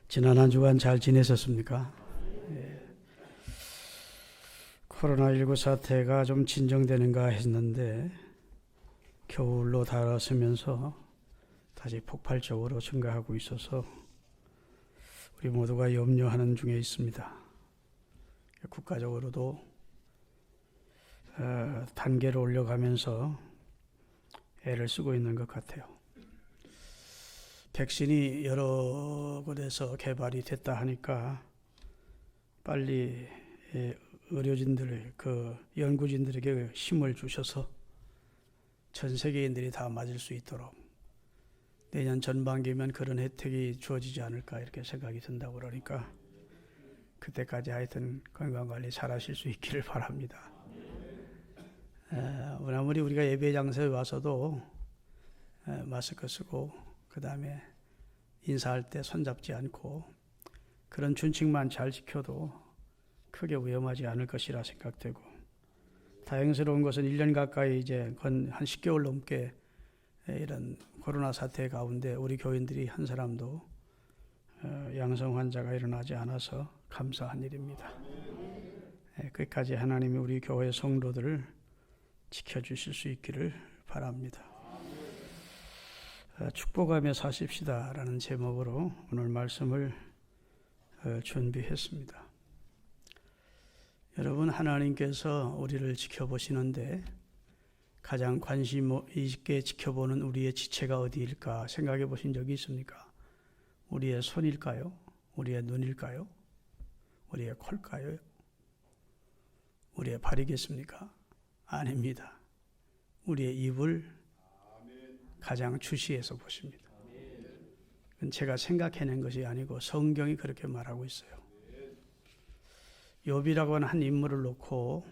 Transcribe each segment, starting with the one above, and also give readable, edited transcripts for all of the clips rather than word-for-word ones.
지난 한 주간 잘 지내셨습니까? 코로나19 사태가 좀 진정되는가 했는데 겨울로 다가서면서 다시 폭발적으로 증가하고 있어서 우리 모두가 염려하는 중에 있습니다. 국가적으로도 단계를 올려가면서 애를 쓰고 있는 것 같아요. 백신이 여러 곳에서 개발이 됐다 하니까 빨리 의료진들, 연구진들에게 힘을 주셔서 전 세계인들이 다 맞을 수 있도록 내년 전반기면 그런 혜택이 주어지지 않을까 이렇게 생각이 든다고 그러니까 그때까지 하여튼 건강관리 잘 하실 수 있기를 바랍니다. 아무리 우리가 예배 장소에 와서도 마스크 쓰고 그 다음에 인사할 때 손잡지 않고 그런 준칙만 잘 지켜도 크게 위험하지 않을 것이라 생각되고, 다행스러운 것은 1년 가까이 이제 한 10개월 넘게 이런 코로나 사태 가운데 우리 교인들이 한 사람도 양성 환자가 일어나지 않아서 감사한 일입니다. 끝까지 하나님이 우리 교회 성도들을 지켜주실 수 있기를 바랍니다. 축복하며 사십시다 라는 제목으로 오늘 말씀을 준비했습니다. 여러분, 하나님께서 우리를 지켜보시는데 가장 관심 있게 지켜보는 우리의 지체가 어디일까 생각해 보신 적이 있습니까? 우리의 손일까요? 우리의 눈일까요? 우리의 콜까요? 우리의 발이겠습니까? 아닙니다. 우리의 입을 가장 주시해서 보십니다. 그건 제가 생각해낸 것이 아니고 성경이 그렇게 말하고 있어요. 욥이라고 하는 한 인물을 놓고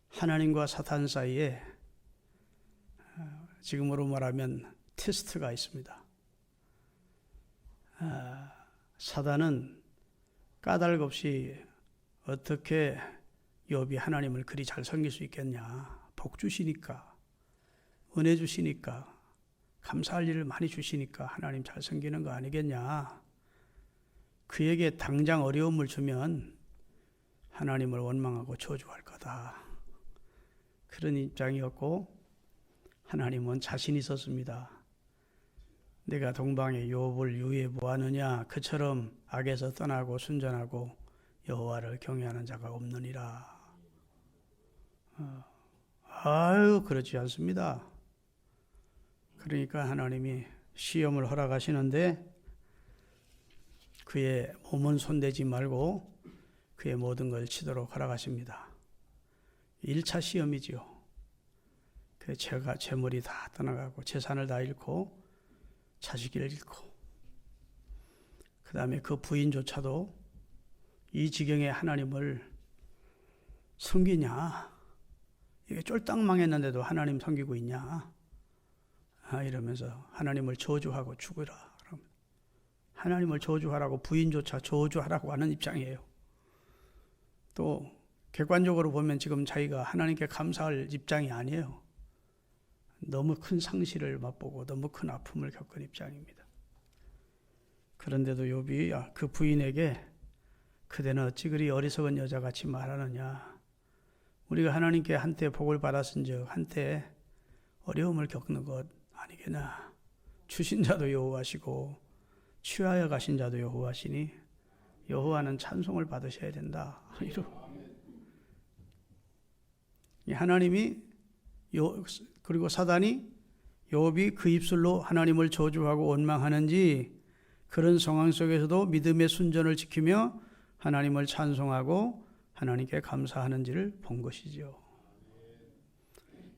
하나님과 사탄 사이에 지금으로 말하면 테스트가 있습니다. 사단은 까닭 없이 어떻게 욥이 하나님을 그리 잘 섬길 수 있겠냐, 복 주시니까, 은혜 주시니까, 감사할 일을 많이 주시니까 하나님 잘 섬기는 거 아니겠냐, 그에게 당장 어려움을 주면 하나님을 원망하고 저주할 거다, 그런 입장이었고, 하나님은 자신 있었습니다. 내가 동방의 욥을 유에 보았느냐, 그처럼 악에서 떠나고 순전하고 여호와를 경외하는 자가 없느니라. 그렇지 않습니다. 그러니까 하나님이 시험을 허락하시는데 그의 몸은 손대지 말고 그의 모든 걸 치도록 허락하십니다. 1차 시험이지요. 그 재물이 다 떠나가고 재산을 다 잃고 자식을 잃고, 그 다음에 그 부인조차도 이 지경에 하나님을 섬기냐, 이게 쫄딱 망했는데도 하나님 섬기고 있냐, 이러면서 하나님을 저주하고 죽으라. 하나님을 저주하라고, 부인조차 저주하라고 하는 입장이에요. 또 객관적으로 보면 지금 자기가 하나님께 감사할 입장이 아니에요. 너무 큰 상실을 맛보고 너무 큰 아픔을 겪은 입장입니다. 그런데도 욥이 그 부인에게 그대는 어찌 그리 어리석은 여자같이 말하느냐, 우리가 하나님께 한때 복을 받았은즉 한때 어려움을 겪는 것 아니겠나, 주신 자도 여호와시고 취하여 가신 자도 여호와시니 여호와는 찬송을 받으셔야 된다. 하나님이 그리고 사단이 욥이 그 입술로 하나님을 저주하고 원망하는지, 그런 상황 속에서도 믿음의 순전을 지키며 하나님을 찬송하고 하나님께 감사하는지를 본 것이죠.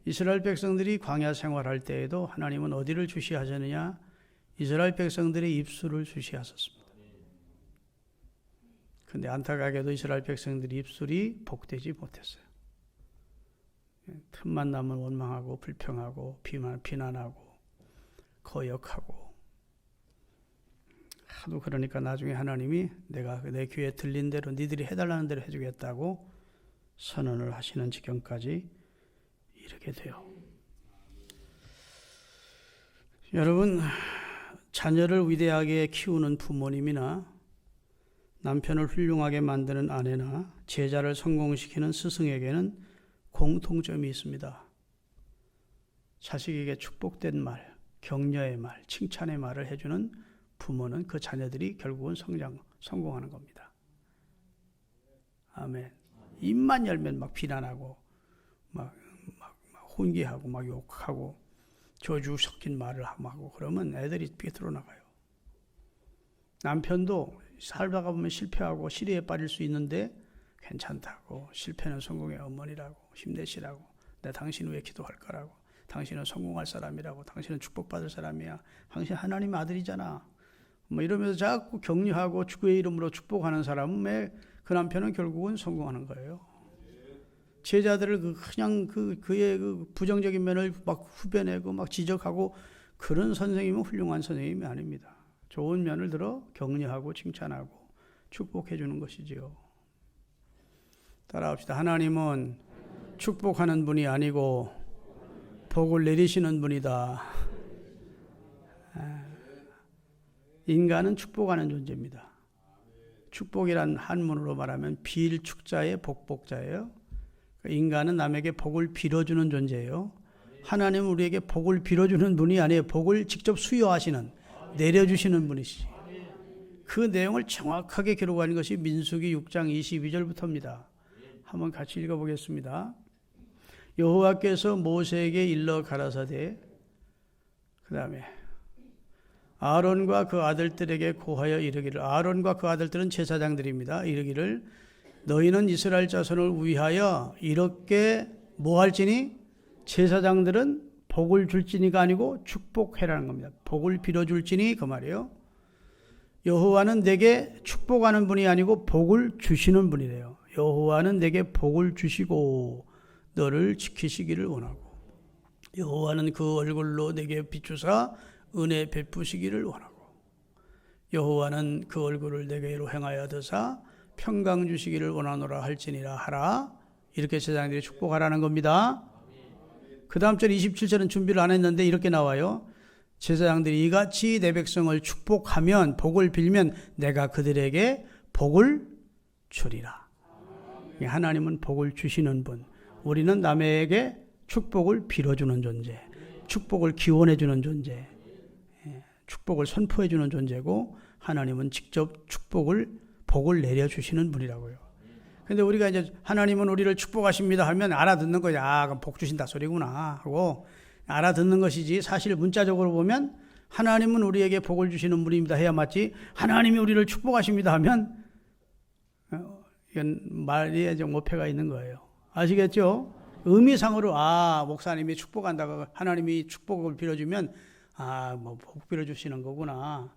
이스라엘 백성들이 광야 생활할 때에도 하나님은 어디를 주시하셨느냐, 이스라엘 백성들의 입술을 주시하셨습니다. 그런데 안타깝게도 이스라엘 백성들의 입술이 복되지 못했어요. 틈만 나면 원망하고 불평하고 비난하고 거역하고, 하도 그러니까 나중에 하나님이 내가 내 귀에 들린 대로 니들이 해달라는 대로 해주겠다고 선언을 하시는 지경까지 이르게 돼요. 여러분, 자녀를 위대하게 키우는 부모님이나 남편을 훌륭하게 만드는 아내나 제자를 성공시키는 스승에게는 공통점이 있습니다. 자식에게 축복된 말, 격려의 말, 칭찬의 말을 해주는 부모는 그 자녀들이 결국은 성공하는 겁니다. 아멘. 입만 열면 막 비난하고 막 혼기하고 막 욕하고 저주 섞인 말을 하고 그러면 애들이 삐뚤어 나가요. 남편도 살다가 보면 실패하고 시리에 빠질 수 있는데 괜찮다고, 실패는 성공의 어머니라고, 힘내시라고, 내 당신 위해 기도할 거라고, 당신은 성공할 사람이라고, 당신은 축복받을 사람이야, 당신 하나님의 아들이잖아, 뭐 이러면서 자꾸 격려하고 주의 이름으로 축복하는 사람의 그 남편은 결국은 성공하는 거예요. 제자들을 그냥 그의 그 부정적인 면을 막 후벼내고 막 지적하고 그런 선생님은 훌륭한 선생님이 아닙니다. 좋은 면을 들어 격려하고 칭찬하고 축복해 주는 것이지요. 따라합시다. 하나님은 축복하는 분이 아니고 복을 내리시는 분이다. 인간은 축복하는 존재입니다. 축복이란 한문으로 말하면 빌축자의 복복자예요. 인간은 남에게 복을 빌어주는 존재예요. 하나님은 우리에게 복을 빌어주는 분이 아니에요. 복을 직접 수여하시는, 내려주시는 분이시지. 그 내용을 정확하게 기록하는 것이 민수기 6장 22절부터입니다. 한번 같이 읽어보겠습니다. 여호와께서 모세에게 일러 가라사대, 그 다음에 아론과 그 아들들에게 고하여 이르기를, 아론과 그 아들들은 제사장들입니다. 이르기를, 너희는 이스라엘 자손을 위하여 이렇게 뭐 할지니, 제사장들은 복을 줄지니가 아니고 축복해라는 겁니다. 복을 빌어줄지니 그 말이에요. 여호와는 내게 축복하는 분이 아니고 복을 주시는 분이래요. 여호와는 내게 복을 주시고 너를 지키시기를 원하고, 여호와는 그 얼굴로 내게 비추사 은혜 베푸시기를 원하고, 여호와는 그 얼굴을 내게로 행하여 드사 평강 주시기를 원하노라 할지니라 하라. 이렇게 제사장들이 축복하라는 겁니다. 그 다음 절 27절은 준비를 안 했는데 이렇게 나와요. 제사장들이 이같이 내 백성을 축복하면, 복을 빌면 내가 그들에게 복을 주리라. 하나님은 복을 주시는 분, 우리는 남에게 축복을 빌어주는 존재, 축복을 기원해주는 존재, 축복을 선포해주는 존재고, 하나님은 직접 복을 내려주시는 분이라고요. 근데 우리가 이제 하나님은 우리를 축복하십니다 하면 알아듣는 거야. 아, 그럼 복 주신다 소리구나 하고 알아듣는 것이지, 사실 문자적으로 보면 하나님은 우리에게 복을 주시는 분입니다 해야 맞지, 하나님이 우리를 축복하십니다 하면 이건 말이 좀 오해가 있는 거예요. 아시겠죠? 의미상으로 목사님이 축복한다고, 하나님이 축복을 빌어주면 뭐 복 빌어주시는 거구나,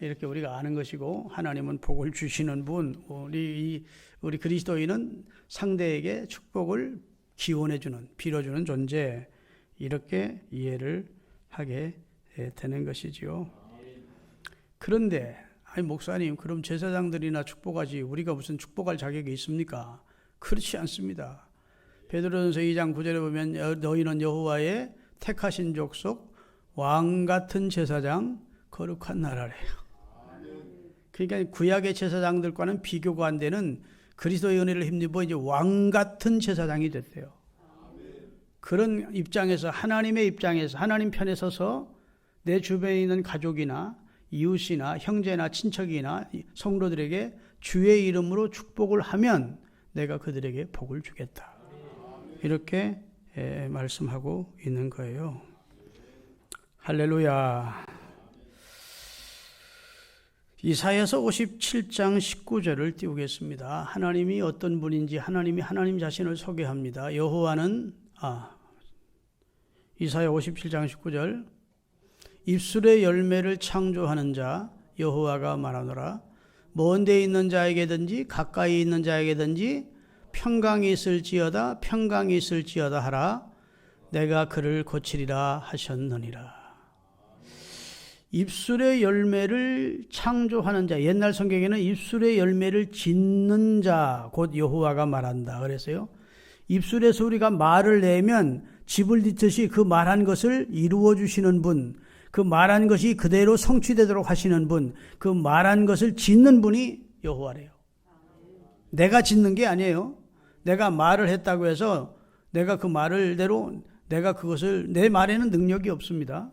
이렇게 우리가 아는 것이고, 하나님은 복을 주시는 분, 우리 그리스도인은 상대에게 축복을 기원해주는, 빌어주는 존재, 이렇게 이해를 하게 되는 것이지요. 그런데 목사님, 그럼 제사장들이나 축복하지 우리가 무슨 축복할 자격이 있습니까? 그렇지 않습니다. 베드로전서 2장 9절에 보면 너희는 여호와의 택하신 족속, 왕 같은 제사장, 거룩한 나라래요. 그러니까 구약의 제사장들과는 비교가 안 되는 그리스도의 은혜를 힘입어 이제 왕 같은 제사장이 됐대요. 그런 입장에서, 하나님의 입장에서, 하나님 편에 서서 내 주변에 있는 가족이나 이웃이나 형제나 친척이나 성도들에게 주의 이름으로 축복을 하면 내가 그들에게 복을 주겠다. 이렇게 말씀하고 있는 거예요. 할렐루야. 이사야서 57장 19절을 띄우겠습니다. 하나님이 어떤 분인지 하나님 자신을 소개합니다. 여호와는 이사야 57장 19절, 입술의 열매를 창조하는 자 여호와가 말하노라. 먼 데 있는 자에게든지 가까이 있는 자에게든지 평강이 있을지어다 하라. 내가 그를 고치리라 하셨느니라. 입술의 열매를 창조하는 자, 옛날 성경에는 입술의 열매를 짓는 자 곧 여호와가 말한다 그랬어요. 입술에서 우리가 말을 내면 집을 짓듯이 그 말한 것을 이루어 주시는 분, 그 말한 것이 그대로 성취되도록 하시는 분, 그 말한 것을 짓는 분이 여호와래요. 내가 짓는 게 아니에요. 내가 말을 했다고 해서 내가 그 말을대로 내가 그것을, 내 말에는 능력이 없습니다.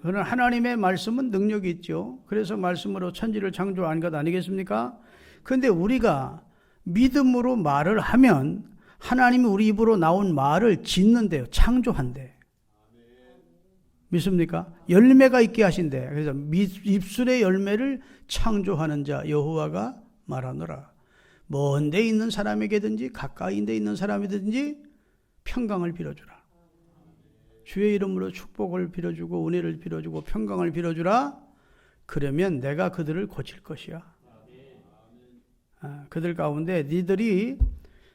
그러나 하나님의 말씀은 능력이 있죠. 그래서 말씀으로 천지를 창조한 것 아니겠습니까? 그런데 우리가 믿음으로 말을 하면 하나님이 우리 입으로 나온 말을 짓는데요. 창조한대. 믿습니까? 열매가 있게 하신대. 그래서 입술의 열매를 창조하는 자 여호와가 말하노라. 먼 데 있는 사람에게든지 가까이 데 있는 사람이든지 평강을 빌어주라. 주의 이름으로 축복을 빌어주고 은혜를 빌어주고 평강을 빌어주라. 그러면 내가 그들을 고칠 것이야. 그들 가운데 니들이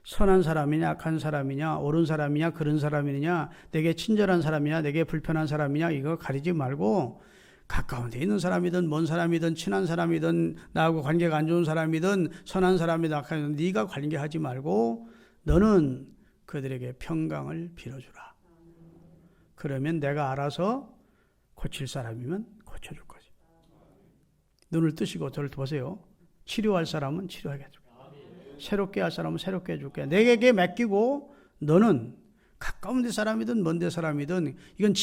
선한 사람이냐 악한 사람이냐 옳은 사람이냐 그런 사람이냐 내게 친절한 사람이냐 내게 불편한 사람이냐 이거 가리지 말고 가까운 데 있는 사람이든 먼 사람이든 친한 사람이든 나하고 관계가 안 좋은 사람이든 선한 사람이든 악한 사람이든 네가 관계하지 말고 너는 그들에게 평강을 빌어주라. 그러면 내가 알아서 고칠 사람이면 고쳐줄 거지. 눈을 뜨시고 저를 보세요. 치료할 사람은 치료하겠죠. 새롭게 할 사람은 새롭게 해줄게. 내게 맡기고 너는 가까운 데 사람이든 먼 데 사람이든 이건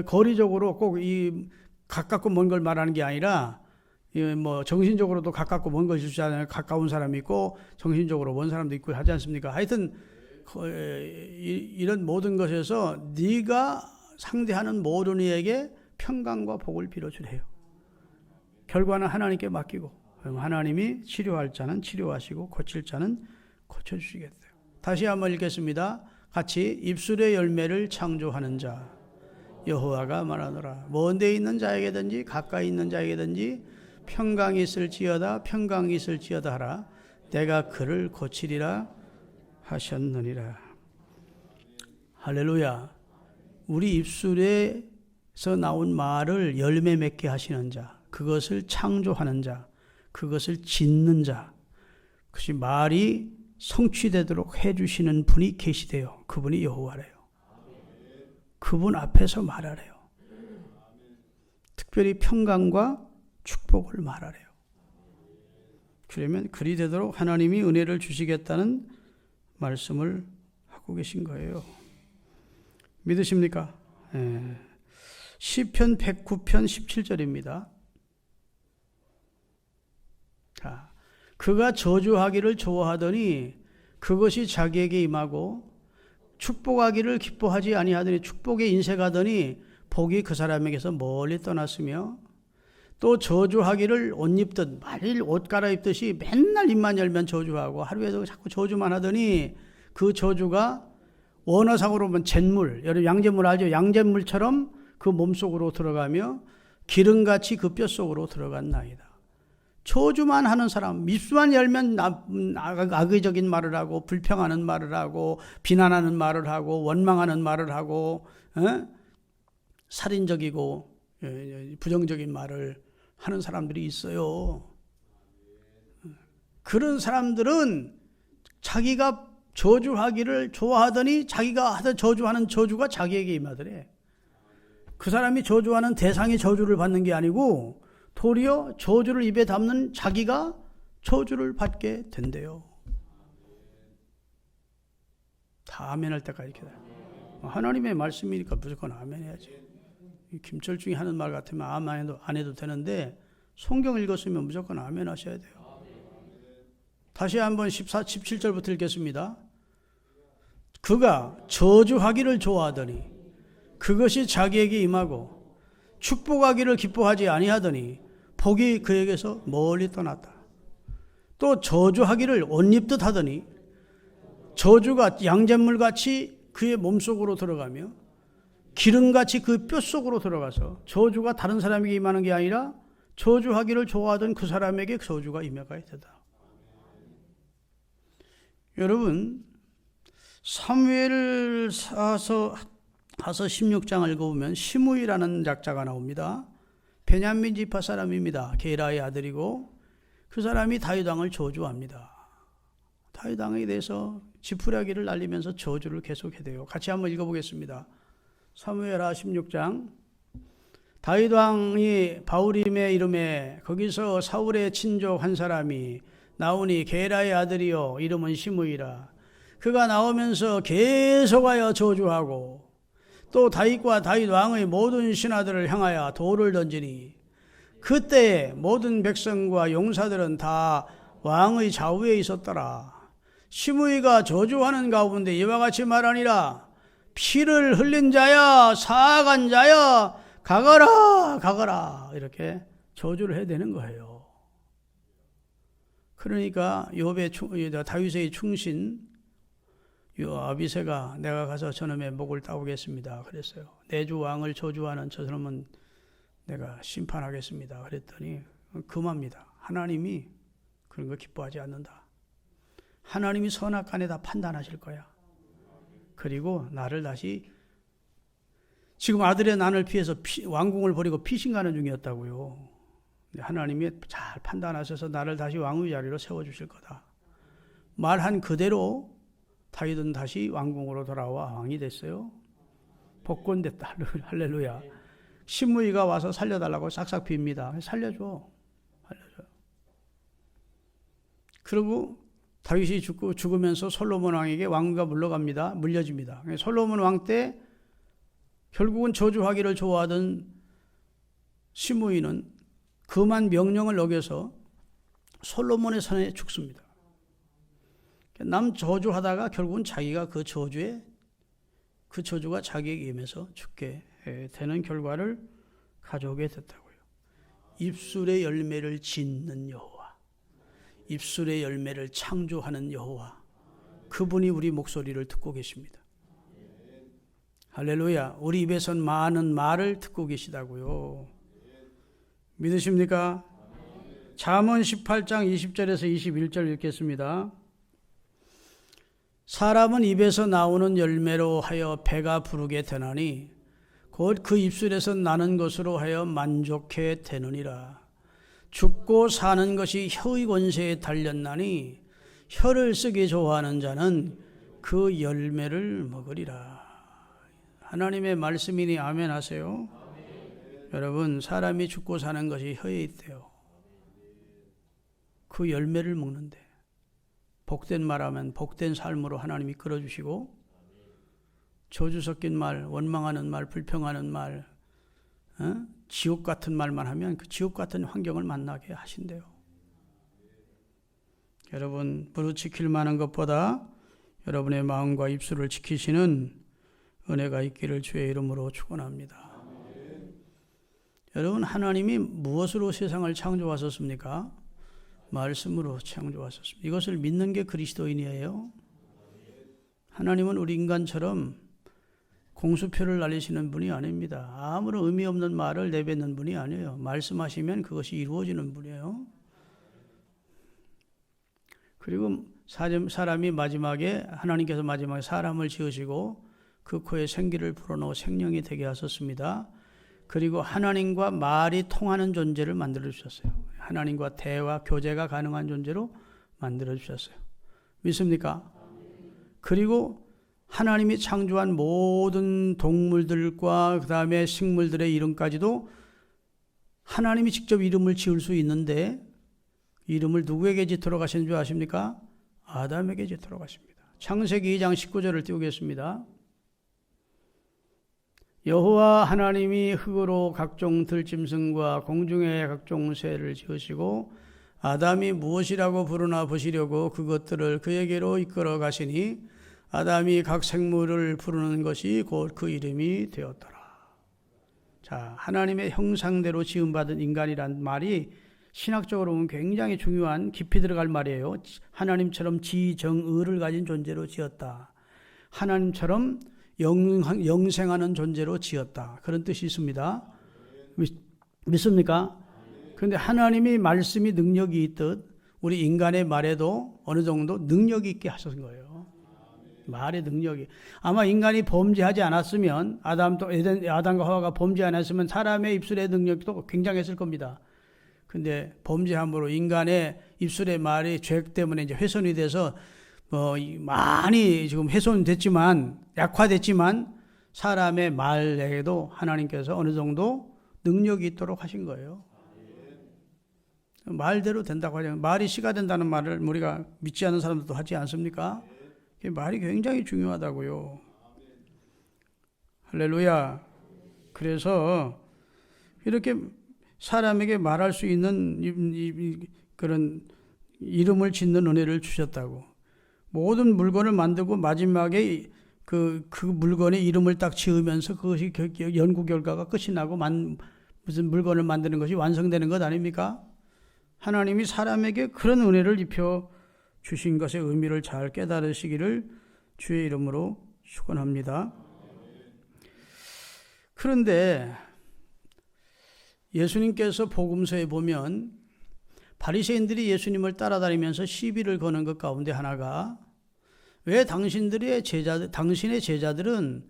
거리적으로 꼭 이 가깝고 먼 걸 말하는 게 아니라 뭐 정신적으로도 가깝고 먼 것이 있잖아요. 가까운 사람이 있고 정신적으로 먼 사람도 있고 하지 않습니까? 하여튼 이런 모든 것에서 네가 상대하는 모든 이에게 평강과 복을 빌어주래요. 결과는 하나님께 맡기고 그럼 하나님이 치료할 자는 치료하시고 고칠 자는 고쳐주시겠어요. 다시 한번 읽겠습니다. 같이 입술의 열매를 창조하는 자 여호와가 말하노라. 먼 데 있는 자에게든지 가까이 있는 자에게든지 평강이 있을지어다 평강이 있을지어다 하라. 내가 그를 고치리라 하셨느니라. 할렐루야. 우리 입술에서 나온 말을 열매 맺게 하시는 자, 그것을 창조하는 자, 그것을 짓는 자, 그것이 말이 성취되도록 해주시는 분이 계시대요. 그분이 여호와래요. 그분 앞에서 말하래요. 특별히 평강과 축복을 말하래요. 그러면 그리 되도록 하나님이 은혜를 주시겠다는 말씀을 하고 계신 거예요. 믿으십니까? 시편 109편 17절입니다. 자, 그가 저주하기를 좋아하더니 그것이 자기에게 임하고 축복하기를 기뻐하지 아니하더니 축복에 인색하더니 복이 그 사람에게서 멀리 떠났으며 또 저주하기를 옷 입듯 매일 옷 갈아입듯이 맨날 입만 열면 저주하고 하루에도 자꾸 저주만 하더니 그 저주가 원어상으로 보면 잿물, 여러분 양잿물 알죠? 양잿물처럼 그 몸속으로 들어가며 기름같이 그 뼛속으로 들어갔나이다. 저주만 하는 사람, 입술만 열면 악의적인 말을 하고 불평하는 말을 하고 비난하는 말을 하고 원망하는 말을 하고 살인적이고 부정적인 말을 하는 사람들이 있어요. 그런 사람들은 자기가 저주하기를 좋아하더니 자기가 하던 저주하는 저주가 자기에게 임하더래. 그 사람이 저주하는 대상이 저주를 받는 게 아니고 도리어 저주를 입에 담는 자기가 저주를 받게 된대요. 다 아멘할 때까지 기다려. 하나님의 말씀이니까 무조건 아멘 해야지. 김철중이 하는 말 같으면 아멘 안 해도 되는데 성경 읽었으면 무조건 아멘 하셔야 돼요. 다시 한번 17절부터 읽겠습니다. 그가 저주하기를 좋아하더니 그것이 자기에게 임하고 축복하기를 기뻐하지 아니하더니 복이 그에게서 멀리 떠났다. 또 저주하기를 옷 입듯 하더니 저주가 양잿물같이 그의 몸속으로 들어가며 기름같이 그 뼛속으로 들어가서 저주가 다른 사람에게 임하는 게 아니라 저주하기를 좋아하던 그 사람에게 저주가 임해가야 되다. 여러분 사무엘하서 16장을 읽어보면 시므이라는 작자가 나옵니다. 베냐민 지파 사람입니다. 게라의 아들이고 그 사람이 다윗 왕을 저주합니다. 다윗 왕에 대해서 지푸라기를 날리면서 저주를 계속해대요. 같이 한번 읽어보겠습니다. 사무엘하 16장 다윗 왕이 바울임의 이름에 거기서 사울의 친족 한 사람이 나오니 게라의 아들이요 이름은 시므이라. 그가 나오면서 계속하여 저주하고 또 다윗과 다윗 왕의 모든 신하들을 향하여 돌을 던지니 그때에 모든 백성과 용사들은 다 왕의 좌우에 있었더라. 시므이가 저주하는 가운데 이와 같이 말하니라. 피를 흘린 자야, 사악한 자야, 가거라, 가거라. 이렇게 저주를 해야 되는 거예요. 그러니까 다윗의 충신 아비새가 내가 가서 저놈의 목을 따오겠습니다. 그랬어요. 내 주 왕을 저주하는 저 사람은 내가 심판하겠습니다. 그랬더니 금합니다. 하나님이 그런 거 기뻐하지 않는다. 하나님이 선악간에 다 판단하실 거야. 그리고 나를 다시 지금 아들의 난을 피해서 왕궁을 버리고 피신가는 중이었다고요. 하나님이 잘 판단하셔서 나를 다시 왕의 자리로 세워주실 거다. 말한 그대로 다윗은 다시 왕궁으로 돌아와 왕이 됐어요. 복권됐다. 할렐루야. 시므이가 와서 살려달라고 싹싹 빕니다. 살려줘. 그리고 다윗이 죽으면서 솔로몬 왕에게 왕위가 물려집니다. 솔로몬 왕 때 결국은 저주하기를 좋아하던 시므이는 그만 명령을 어겨서 솔로몬의 손에 죽습니다. 남 저주하다가 결국은 자기가 그 저주가 자기에게 임해서 죽게 되는 결과를 가져오게 됐다고요. 입술의 열매를 짓는 여호와, 입술의 열매를 창조하는 여호와, 그분이 우리 목소리를 듣고 계십니다. 할렐루야. 우리 입에선 많은 말을 듣고 계시다고요. 믿으십니까? 잠언 18장 20절에서 21절 읽겠습니다. 사람은 입에서 나오는 열매로 하여 배가 부르게 되나니 곧 그 입술에서 나는 것으로 하여 만족해 되느니라. 죽고 사는 것이 혀의 권세에 달렸나니 혀를 쓰기 좋아하는 자는 그 열매를 먹으리라. 하나님의 말씀이니 아멘 하세요. 아멘. 여러분, 사람이 죽고 사는 것이 혀에 있대요. 그 열매를 먹는데 복된 말하면 복된 삶으로 하나님이 끌어주시고, 저주 섞인 말, 원망하는 말, 불평하는 말, 지옥 같은 말만 하면 그 지옥 같은 환경을 만나게 하신대요. 여러분, 무릇 지킬 만한 것보다 여러분의 마음과 입술을 지키시는 은혜가 있기를 주의 이름으로 축원합니다. 여러분, 하나님이 무엇으로 세상을 창조하셨습니까? 말씀으로 창조하셨습니다. 이것을 믿는 게 그리스도인이에요. 하나님은 우리 인간처럼 공수표를 날리시는 분이 아닙니다. 아무런 의미 없는 말을 내뱉는 분이 아니에요. 말씀하시면 그것이 이루어지는 분이에요. 그리고 사람이 하나님께서 마지막에 사람을 지으시고 그 코에 생기를 불어넣어 생명이 되게 하셨습니다. 그리고 하나님과 말이 통하는 존재를 만들어 주셨어요. 하나님과 대화, 교제가 가능한 존재로 만들어 주셨어요. 믿습니까? 그리고 하나님이 창조한 모든 동물들과 그 다음에 식물들의 이름까지도 하나님이 직접 이름을 지을 수 있는데, 이름을 누구에게 짓도록 하시는 줄 아십니까? 아담에게 짓도록 하십니다. 창세기 2장 19절을 띄우겠습니다. 여호와 하나님이 흙으로 각종 들짐승과 공중의 각종 새를 지으시고 아담이 무엇이라고 부르나 보시려고 그것들을 그에게로 이끌어 가시니 아담이 각 생물을 부르는 것이 곧 그 이름이 되었더라. 자, 하나님의 형상대로 지음받은 인간이란 말이 신학적으로 보면 굉장히 중요한 깊이 들어갈 말이에요. 하나님처럼 지정의를 가진 존재로 지었다. 하나님처럼 영생하는 존재로 지었다. 그런 뜻이 있습니다. 믿습니까? 그런데 하나님이 말씀이 능력이 있듯 우리 인간의 말에도 어느 정도 능력이 있게 하신 거예요. 말의 능력이. 아마 인간이 범죄하지 않았으면, 아담과 하와가 범죄 안 했으면 사람의 입술의 능력도 굉장했을 겁니다. 근데 범죄함으로 인간의 입술의 말이 죄 때문에 이제 훼손이 돼서 많이 지금 훼손됐지만, 약화됐지만 사람의 말에게도 하나님께서 어느 정도 능력이 있도록 하신 거예요. 말대로 된다고 하죠. 말이 씨가 된다는 말을 우리가 믿지 않는 사람들도 하지 않습니까? 말이 굉장히 중요하다고요. 할렐루야. 그래서 이렇게 사람에게 말할 수 있는 그런 이름을 짓는 은혜를 주셨다고. 모든 물건을 만들고 마지막에 그 물건의 이름을 딱 지으면서 그것이 연구 결과가 끝이 나고 무슨 물건을 만드는 것이 완성되는 것 아닙니까? 하나님이 사람에게 그런 은혜를 입혀 주신 것의 의미를 잘 깨달으시기를 주의 이름으로 축원합니다. 그런데 예수님께서 복음서에 보면 바리새인들이 예수님을 따라다니면서 시비를 거는 것 가운데 하나가 왜 당신의 제자들은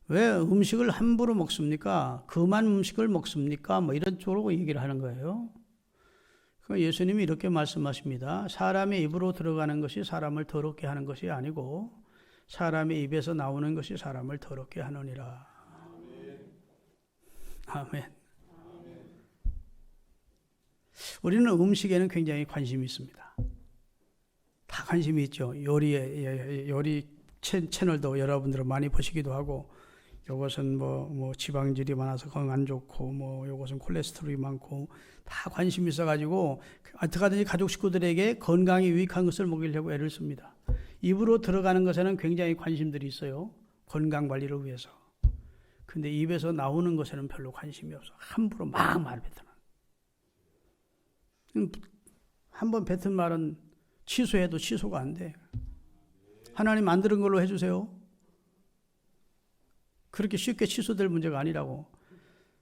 왜 음식을 함부로 먹습니까? 금한 음식을 먹습니까? 뭐 이런 쪽으로 얘기를 하는 거예요. 예수님이 이렇게 말씀하십니다. 사람의 입으로 들어가는 것이 사람을 더럽게 하는 것이 아니고 사람의 입에서 나오는 것이 사람을 더럽게 하느니라. 아멘. 우리는 음식에는 굉장히 관심이 있습니다. 다 관심이 있죠. 요리 채널도 여러분들은 많이 보시기도 하고, 요것은 뭐 지방질이 많아서 건강 안 좋고, 뭐 요것은 콜레스테롤이 많고, 다 관심이 있어가지고 어떻게든지 가족 식구들에게 건강에 유익한 것을 먹이려고 애를 씁니다. 입으로 들어가는 것에는 굉장히 관심들이 있어요. 건강 관리를 위해서. 근데 입에서 나오는 것에는 별로 관심이 없어. 함부로 막 말 뱉어놔. 한번 뱉은 말은 취소해도 취소가 안 돼. 하나님 안 들은 걸로 해주세요. 그렇게 쉽게 취소될 문제가 아니라고.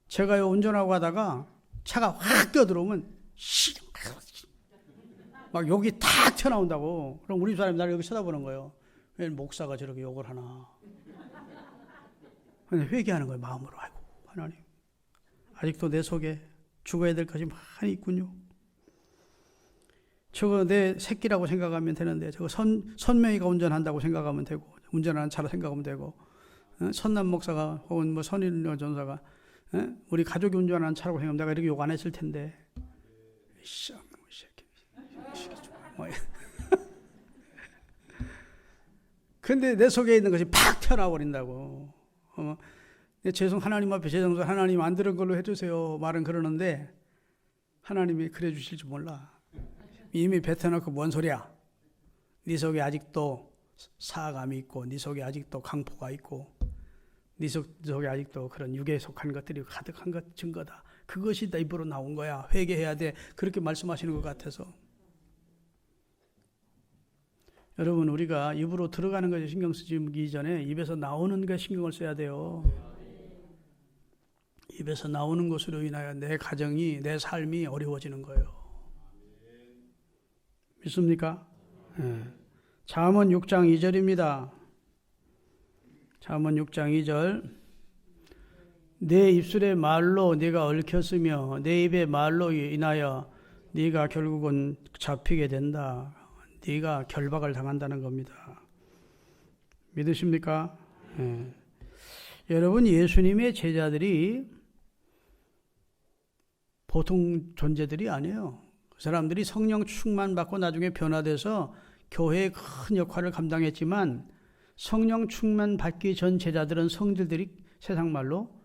제가요 운전하고 가다가 차가 확 뛰어들어오면 막 욕이 탁 튀어나온다고. 그럼 우리 사람이 나를 여기 쳐다보는 거예요. 왜 목사가 저렇게 욕을 하나. 회개하는 거예요. 마음으로. 아이고 하나님 아직도 내 속에 죽어야 될 것이 많이 있군요. 저거 내 새끼라고 생각하면 되는데 저거 선명이가 운전한다고 생각하면 되고 운전하는 차라 생각하면 되고 선남 목사가 혹은 뭐 선일 전사가 우리 가족이 운전하는 차라고 생각하면 내가 이렇게 욕 안 했을 텐데 근데 내 속에 있는 것이 팍 튀어나와 버린다고. 하나님 앞에 죄송해서 하나님 안 들은 걸로 해주세요 말은 그러는데 하나님이 그래 주실 줄 몰라. 이미 뱉어놓고 뭔 소리야. 네 속에 아직도 사감이 있고 네 속에 아직도 강포가 있고 네 속에 아직도 그런 육에 속한 것들이 가득한 것 증거다. 그것이 내 입으로 나온 거야. 회개해야 돼. 그렇게 말씀하시는 것 같아서. 여러분 우리가 입으로 들어가는 것에 신경 쓰기 전에 입에서 나오는 것에 신경을 써야 돼요. 입에서 나오는 것으로 인하여 내 가정이 내 삶이 어려워지는 거예요. 믿습니까? 네. 잠언 6장 2절입니다. 잠언 6장 2절. 내 입술의 말로 네가 얽혔으며 내 입의 말로 인하여 네가 결국은 잡히게 된다. 네가 결박을 당한다는 겁니다. 믿으십니까? 네. 여러분 예수님의 제자들이 보통 존재들이 아니에요. 그 사람들이 성령 충만 받고 나중에 변화돼서 교회의 큰 역할을 감당했지만 성령 충만 받기 전 제자들은 성질들이 세상 말로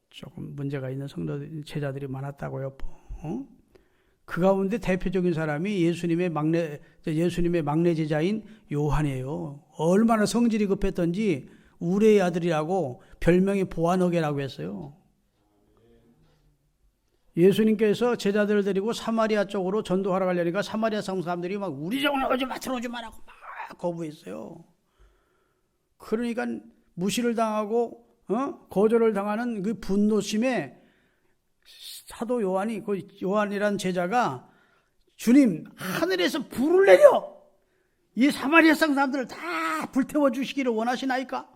조금 문제가 있는 제자들이 많았다고요. 그 가운데 대표적인 사람이 예수님의 막내 제자인 요한이에요. 얼마나 성질이 급했던지 우레의 아들이라고 별명이 보아너게라고 했어요. 예수님께서 제자들을 데리고 사마리아 쪽으로 전도하러 가려니까 사마리아 사람들이 막 우리 쪽으로 오지 마, 들어오지 마라고 막 거부했어요. 그러니까 무시를 당하고 거절을 당하는 그 분노심에 사도 요한이란 제자가 주님 하늘에서 불을 내려 이 사마리아 사람들을 다 불태워 주시기를 원하시나이까?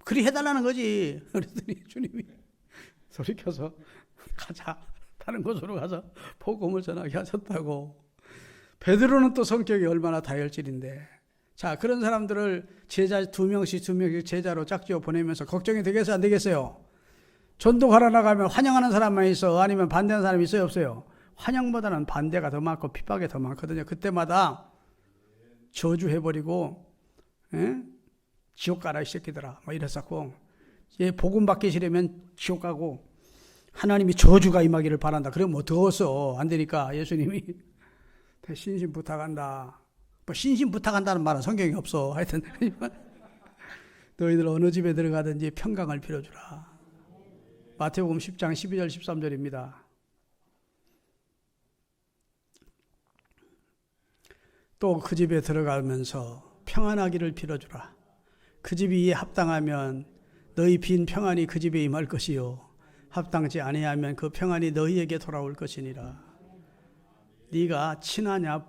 그리 해달라는 거지. 그랬더니 주님이 돌이켜서 가자. 다른 곳으로 가서 복음을 전하게 하셨다고. 베드로는 또 성격이 얼마나 다혈질인데. 자, 그런 사람들을 제자 두 명씩 제자로 짝지어 보내면서 걱정이 되겠어요? 안 되겠어요? 전도하러 나가면 환영하는 사람만 있어? 아니면 반대하는 사람이 있어요, 없어요? 환영보다는 반대가 더 많고 핍박이 더 많거든요. 그때마다 저주해버리고, 에? 지옥 가라 이 새끼들아 뭐 이랬었고, 얘 복음 받기 싫으면 지옥 가고 하나님이 저주가 임하기를 바란다. 그러면 어떡하겠어? 안 되니까 예수님이 신신 부탁한다. 뭐 신신 부탁한다는 말은 성경에 없어. 하여튼 너희들 어느 집에 들어가든지 평강을 빌어주라. 마태복음 10장 12절 13절입니다. 또 그 집에 들어가면서 평안하기를 빌어주라. 그 집이 이에 합당하면 너희 빈 평안이 그 집에 임할 것이요 합당치 아니하면 그 평안이 너희에게 돌아올 것이니라. 네가 친하냐,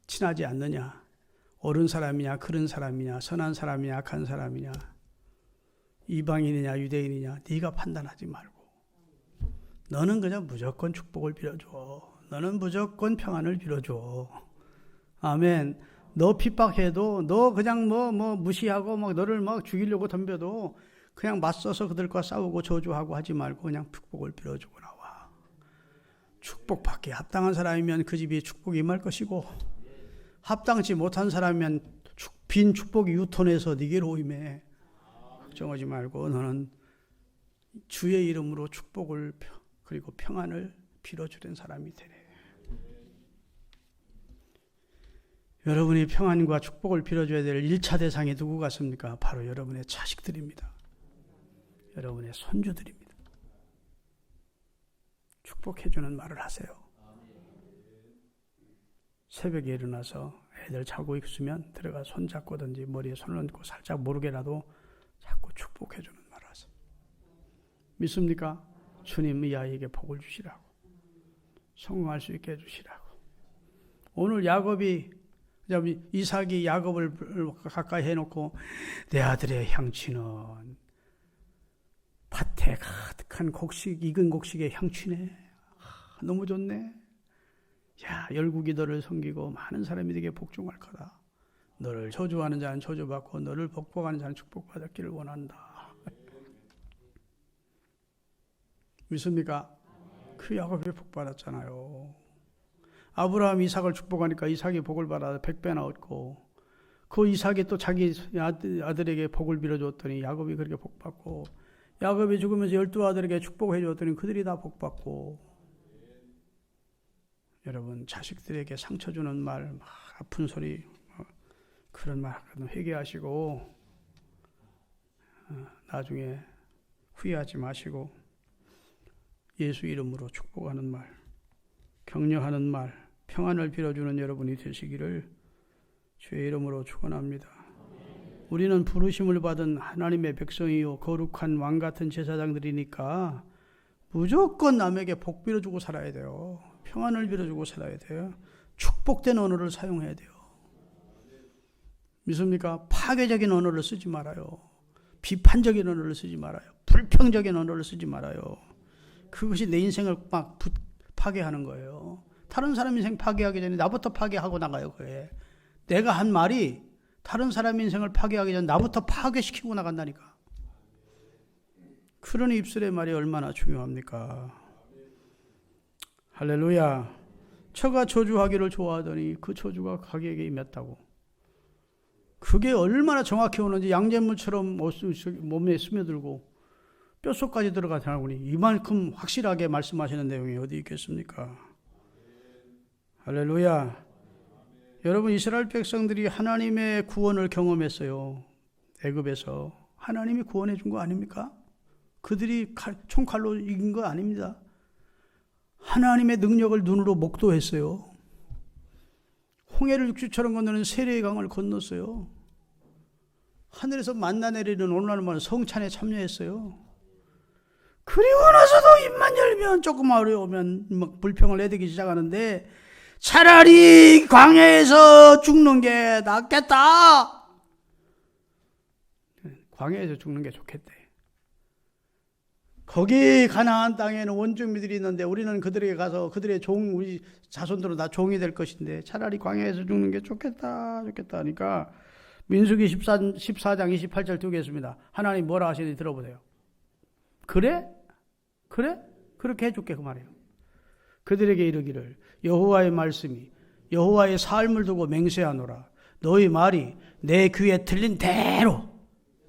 친하지 않느냐, 옳은 사람이냐, 그른 사람이냐, 선한 사람이냐, 악한 사람이냐, 이방인이냐, 유대인이냐, 네가 판단하지 말고 너는 그냥 무조건 축복을 빌어줘. 너는 무조건 평안을 빌어줘. 아멘. 너 핍박해도, 너 그냥 뭐 무시하고 너를 죽이려고 덤벼도 그냥 맞서서 그들과 싸우고 저주하고 하지 말고 그냥 축복을 빌어주고 나와. 축복받기에 합당한 사람이면 그 집이 축복이 임할 것이고, 합당치 못한 사람이면 빈 축복이 유턴해서 네게로 임해. 걱정하지 말고 너는 주의 이름으로 축복을 그리고 평안을 빌어주는 사람이 되네. 여러분이 평안과 축복을 빌어줘야 될 1차 대상이 누구 같습니까? 바로 여러분의 자식들입니다. 여러분의 손주들입니다. 축복해주는 말을 하세요. 새벽에 일어나서 애들 자고 있으면 들어가 손잡고든지 머리에 손을 얹고 살짝 모르게라도 자꾸 축복해주는 말을 하세요. 믿습니까? 주님 이 아이에게 복을 주시라고, 성공할 수 있게 해주시라고. 오늘 이삭이 야곱을 가까이 해놓고 내 아들의 향취는 밭에 가득한 익은 곡식의 향취네. 너무 좋네. 야, 열국이 너를 섬기고 많은 사람이 되게 복종할 거다. 너를 저주하는 자는 저주받고 너를 복복하는 자는 축복받았기를 원한다. 믿습니까? 그 야곱이 복받았잖아요. 아브라함이 이삭을 축복하니까 이삭이 복을 받아 100배나 얻고, 그 이삭이 또 자기 아들에게 복을 빌어줬더니 야곱이 그렇게 복받고, 야곱이 죽으면서 12아들에게 축복해 줬더니 그들이 다 복받고. 여러분, 자식들에게 상처 주는 말, 아픈 소리, 그런 말 회개하시고 나중에 후회하지 마시고 예수 이름으로 축복하는 말, 격려하는 말, 평안을 빌어주는 여러분이 되시기를 주의 이름으로 축원합니다. 우리는 부르심을 받은 하나님의 백성이요 거룩한 왕 같은 제사장들이니까 무조건 남에게 복 빌어주고 살아야 돼요. 평안을 빌어주고 살아야 돼요. 축복된 언어를 사용해야 돼요. 믿습니까? 파괴적인 언어를 쓰지 말아요. 비판적인 언어를 쓰지 말아요. 불평적인 언어를 쓰지 말아요. 그것이 내 인생을 막 파괴하는 거예요. 다른 사람 인생 파괴하기 전에 나부터 파괴하고 나가요. 그게 내가 한 말이 다른 사람 인생을 파괴하기 전에 나부터 파괴시키고 나간다니까. 그러니 입술의 말이 얼마나 중요합니까? 할렐루야. 처가 저주하기를 좋아하더니 그 저주가 가게에게 임했다고. 그게 얼마나 정확히 오는지 양잿물처럼 몸에 스며들고 뼛속까지 들어가더니 이만큼 확실하게 말씀하시는 내용이 어디 있겠습니까? 할렐루야. 여러분, 이스라엘 백성들이 하나님의 구원을 경험했어요. 애굽에서 하나님이 구원해 준 거 아닙니까? 그들이 총칼로 이긴 거 아닙니다. 하나님의 능력을 눈으로 목도했어요. 홍해를 육지처럼 건너는 세례의 강을 건넜어요. 하늘에서 만나 내리는 오늘날만 성찬에 참여했어요. 그리고 나서도 입만 열면 조금 어려우면 막 불평을 내대기 시작하는데 차라리 광야에서 죽는 게 낫겠다. 광야에서 죽는 게 좋겠대. 거기 가나안 땅에는 원주민들이 있는데 우리는 그들에게 가서 그들의 우리 자손들은 다 종이 될 것인데 차라리 광야에서 죽는 게 좋겠다 하니까 민수기 14장 28절 두겠습니다. 하나님 뭐라 하시는지 들어보세요. 그래? 그렇게 해줄게 그 말이에요. 그들에게 이르기를 여호와의 말씀이 여호와의 삶을 두고 맹세하노라. 너희 말이 내 귀에 들린 대로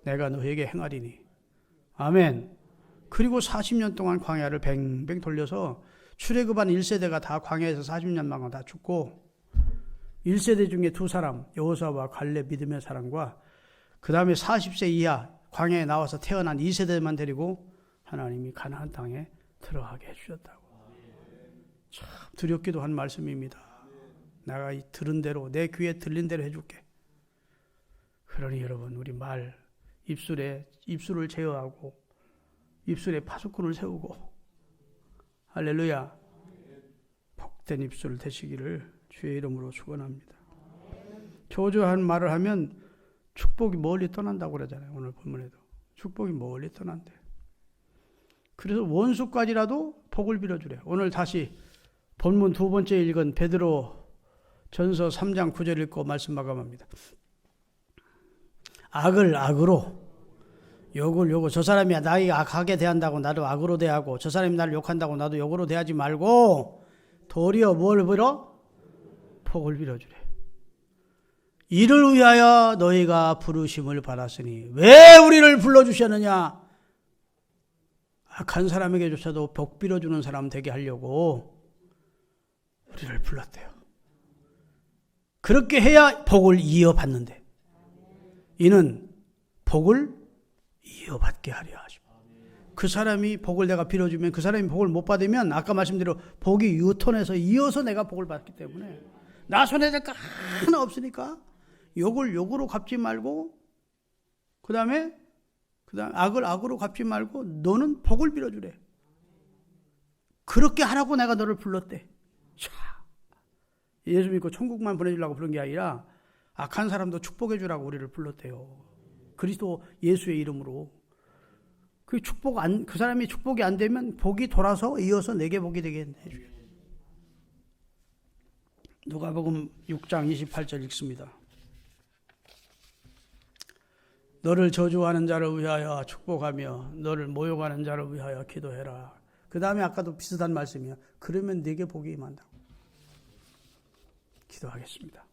내가 너에게 행하리니. 아멘. 그리고 40년 동안 광야를 뱅뱅 돌려서 출애굽한 1세대가 다 광야에서 40년만 다 죽고 1세대 중에 두 사람 여호수아와 갈렙 믿음의 사람과 그 다음에 40세 이하 광야에 나와서 태어난 2세대만 데리고 하나님이 가나안 땅에 들어가게 해주셨다고. 참 두렵기도 한 말씀입니다. 내가 들은 대로 내 귀에 들린 대로 해줄게. 그러니 여러분 우리 말 입술을 제어하고 입술에 파수꾼을 세우고 할렐루야 복된 입술 되시기를 주의 이름으로 축원합니다. 저주한 말을 하면 축복이 멀리 떠난다고 그러잖아요. 오늘 본문에도 축복이 멀리 떠난대. 그래서 원수까지라도 복을 빌어주래. 오늘 다시 본문 두 번째 읽은 베드로 전서 3장 9절 읽고 말씀 마감합니다. 악을 악으로 욕을 저 사람이 나에게 악하게 대한다고 나도 악으로 대하고 저 사람이 나를 욕한다고 나도 욕으로 대하지 말고 도리어 뭘 빌어? 복을 빌어주래. 이를 위하여 너희가 부르심을 받았으니 왜 우리를 불러주셨느냐? 악한 사람에게조차도 복 빌어주는 사람 되게 하려고 우리를 불렀대요. 그렇게 해야 복을 이어받는데 이는 복을 이어받게 하려 하십니다. 그 사람이 복을 내가 빌어주면 그 사람이 복을 못 받으면 아까 말씀대로 복이 유턴해서 이어서 내가 복을 받기 때문에 나 손에 될 거 하나 없으니까 욕을 욕으로 갚지 말고 그 다음에 악을 악으로 갚지 말고 너는 복을 빌어주래. 그렇게 하라고 내가 너를 불렀대. 자, 예수 믿고 천국만 보내주려고 부른 게 아니라 악한 사람도 축복해 주라고 우리를 불렀대요. 그리스도 예수의 이름으로. 그 사람이 축복이 안 되면 복이 돌아서 이어서 내게 복이 되게 해줘요. 누가복음 6장 28절 읽습니다. 너를 저주하는 자를 위하여 축복하며 너를 모욕하는 자를 위하여 기도해라. 그 다음에 아까도 비슷한 말씀이야. 그러면 내게 복이 임한다고. 기도하겠습니다.